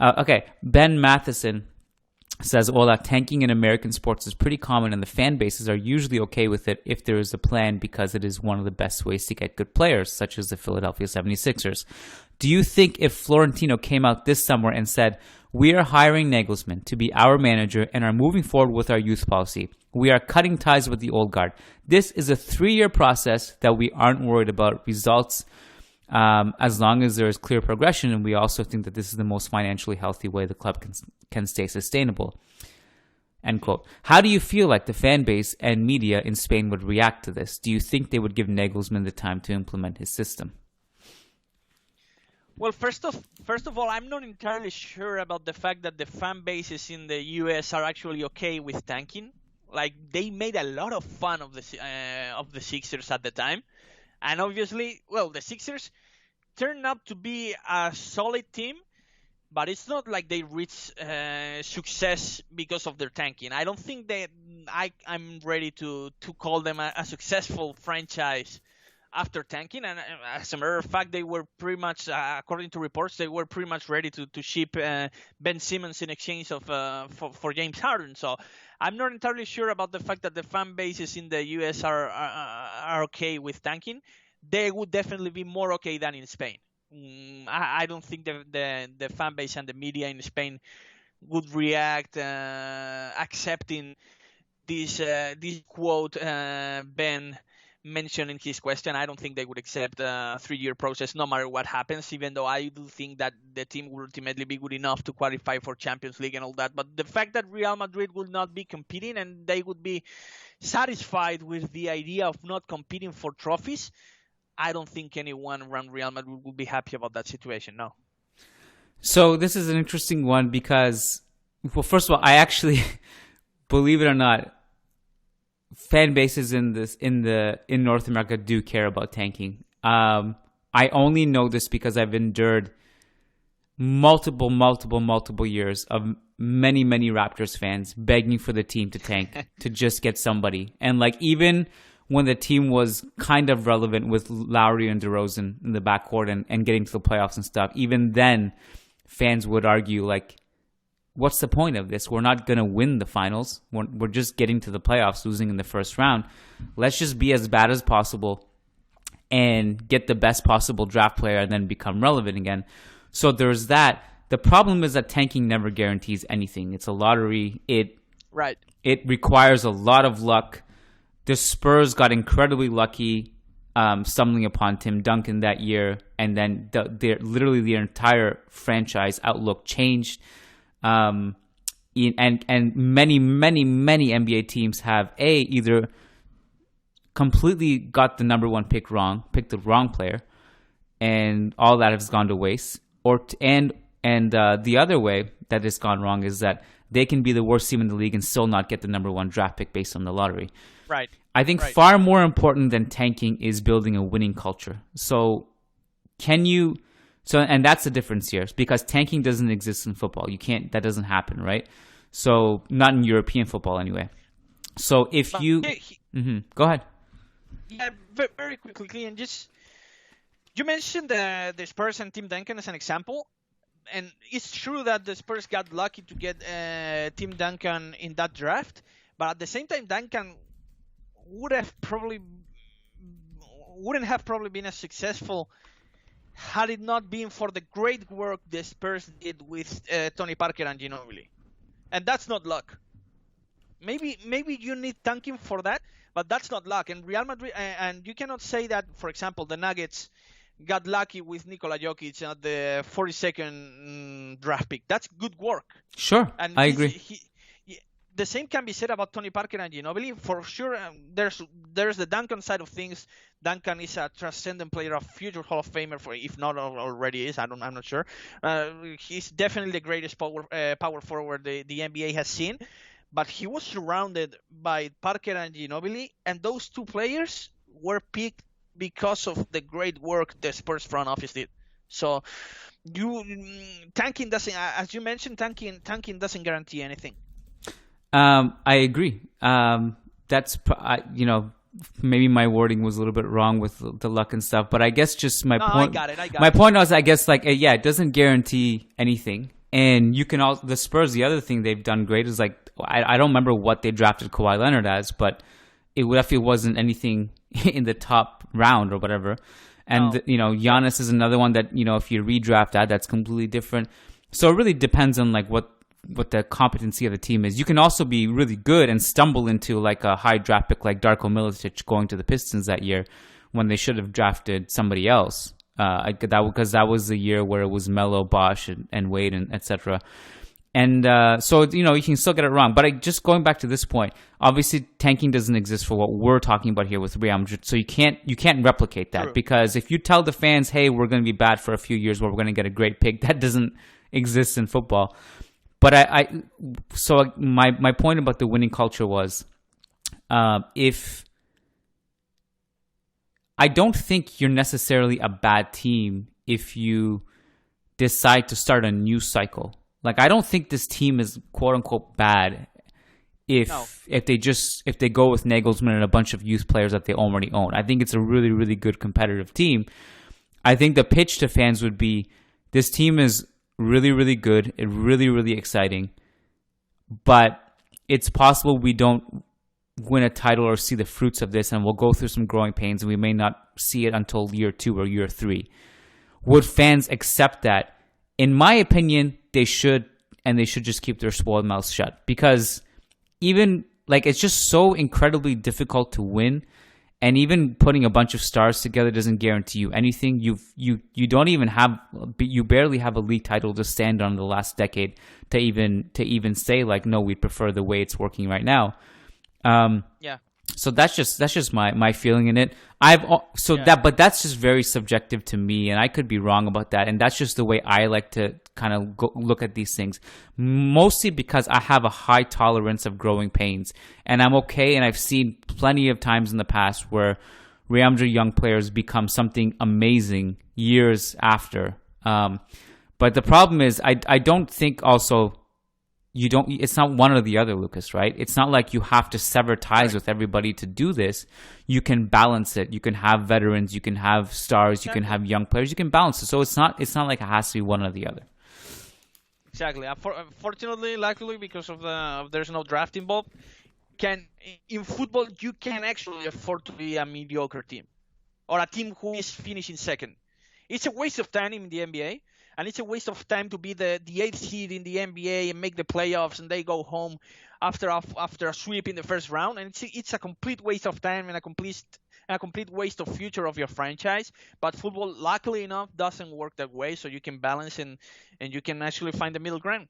Okay, Ben Matheson says, Ola, tanking in American sports is pretty common and the fan bases are usually okay with it if there is a plan because it is one of the best ways to get good players, such as the Philadelphia 76ers. Do you think if Florentino came out this summer and said, we are hiring Nagelsmann to be our manager and are moving forward with our youth policy. We are cutting ties with the old guard. This is a 3-year process that we aren't worried about results as long as there is clear progression, and we also think that this is the most financially healthy way the club can stay sustainable. End quote. How do you feel like the fan base and media in Spain would react to this? Do you think they would give Nagelsmann the time to implement his system? Well, first of all, I'm not entirely sure about the fact that the fan bases in the US are actually okay with tanking. Like, they made a lot of fun of the Sixers at the time. And obviously, well, the Sixers turned out to be a solid team, but it's not like they reached success because of their tanking. I don't think that I'm ready to call them a successful franchise after tanking. And as a matter of fact, they were pretty much, according to reports, they were pretty much ready to ship Ben Simmons in exchange of for James Harden. So I'm not entirely sure about the fact that the fan bases in the US are okay with tanking. They would definitely be more okay than in Spain. I don't think the fan base and the media in Spain would react accepting this quote Ben mentioned in his question. I don't think they would accept a 3-year process no matter what happens, even though I do think that the team will ultimately be good enough to qualify for Champions League and all that. But the fact that Real Madrid will not be competing and they would be satisfied with the idea of not competing for trophies, I don't think anyone around Real Madrid will be happy about that situation, no. So this is an interesting one because, well, first of all, I actually, believe it or not, fan bases in North America do care about tanking. I only know this because I've endured multiple years of many Raptors fans begging for the team to tank to just get somebody. And like even when the team was kind of relevant with Lowry and DeRozan in the backcourt and getting to the playoffs and stuff, even then fans would argue like, what's the point of this? We're not going to win the finals. We're just getting to the playoffs, losing in the first round. Let's just be as bad as possible and get the best possible draft player and then become relevant again. So there's that. The problem is that tanking never guarantees anything. It's a lottery. It requires a lot of luck. The Spurs got incredibly lucky stumbling upon Tim Duncan that year, and then literally the entire franchise outlook changed. And many NBA teams have either completely got the number one pick wrong, picked the wrong player, and all that has gone to waste. The other way that it's gone wrong is that they can be the worst team in the league and still not get the number one draft pick based on the lottery. Right. I think far more important than tanking is building a winning culture. So and that's the difference here, because tanking doesn't exist in football. That doesn't happen, right? So not in European football anyway. So if you go ahead. Yeah, very quickly, and just you mentioned the Spurs and Tim Duncan as an example, and it's true that the Spurs got lucky to get Tim Duncan in that draft, but at the same time, Duncan wouldn't have probably been as successful had it not been for the great work the Spurs did with Tony Parker and Ginobili. And that's not luck. Maybe you need tanking for that, but that's not luck. And Real Madrid, and you cannot say that, for example, the Nuggets got lucky with Nikola Jokic at the 42nd draft pick. That's good work. Sure, and I agree. The same can be said about Tony Parker and Ginobili. For sure, there's the Duncan side of things. Duncan is a transcendent player, a future Hall of Famer, if not already is. I'm not sure. He's definitely the greatest power forward the NBA has seen. But he was surrounded by Parker and Ginobili, and those two players were picked because of the great work the Spurs front office did. So, tanking doesn't, as you mentioned, tanking doesn't guarantee anything. I agree. That's maybe my wording was a little bit wrong with the luck and stuff, but I guess just my point. I got it. My point was, I guess, it doesn't guarantee anything. And you can also the Spurs. The other thing they've done great is like I don't remember what they drafted Kawhi Leonard as, but it definitely wasn't anything in the top round or whatever. And No. Giannis is another one that if you redraft that's completely different. So it really depends on like what the competency of the team is. You can also be really good and stumble into like a high draft pick like Darko Milicic going to the Pistons that year when they should have drafted somebody else. Because that was the year where it was Melo, Bosch, and Wade, and etc. And so you can still get it wrong. But just going back to this point, obviously tanking doesn't exist for what we're talking about here with Real Madrid. So you can't replicate that. True. Because if you tell the fans, hey, we're going to be bad for a few years, where we're going to get a great pick, that doesn't exist in football. But so my point about the winning culture was, if I don't think you're necessarily a bad team if you decide to start a new cycle. Like, I don't think this team is quote unquote bad if they go with Nagelsmann and a bunch of youth players that they already own. I think it's a really, really good competitive team. I think the pitch to fans would be, this team is really, really good and really, really exciting, but it's possible we don't win a title or see the fruits of this, and we'll go through some growing pains, and we may not see it until year 2 or year 3. Would fans accept that? In my opinion, they should, and they should just keep their spoiled mouths shut, because even like it's just so incredibly difficult to win, and even putting a bunch of stars together doesn't guarantee you anything. You don't even have, you barely have a league title to stand on the last decade to even say like, no, we prefer the way it's working right now. Yeah. So that's just my feeling in it. But that's just very subjective to me, and I could be wrong about that. And that's just the way I like to kind of look at these things, mostly because I have a high tolerance of growing pains, and I'm okay. And I've seen plenty of times in the past where Real Madrid young players become something amazing years after. But the problem is, I don't think also. It's not one or the other, Lucas, right? It's not like you have to sever ties with everybody to do this. You can balance it. You can have veterans, you can have stars, you can have young players, you can balance it. So it's not like it has to be one or the other. Exactly. Fortunately, luckily, because of there's no draft involved, in football you can actually afford to be a mediocre team or a team who is finishing second. It's a waste of time in the NBA. And it's a waste of time to be the 8th seed in the NBA and make the playoffs, and they go home after a sweep in the first round. And it's a complete waste of time and a complete waste of future of your franchise. But football, luckily enough, doesn't work that way. So you can balance and you can actually find the middle ground.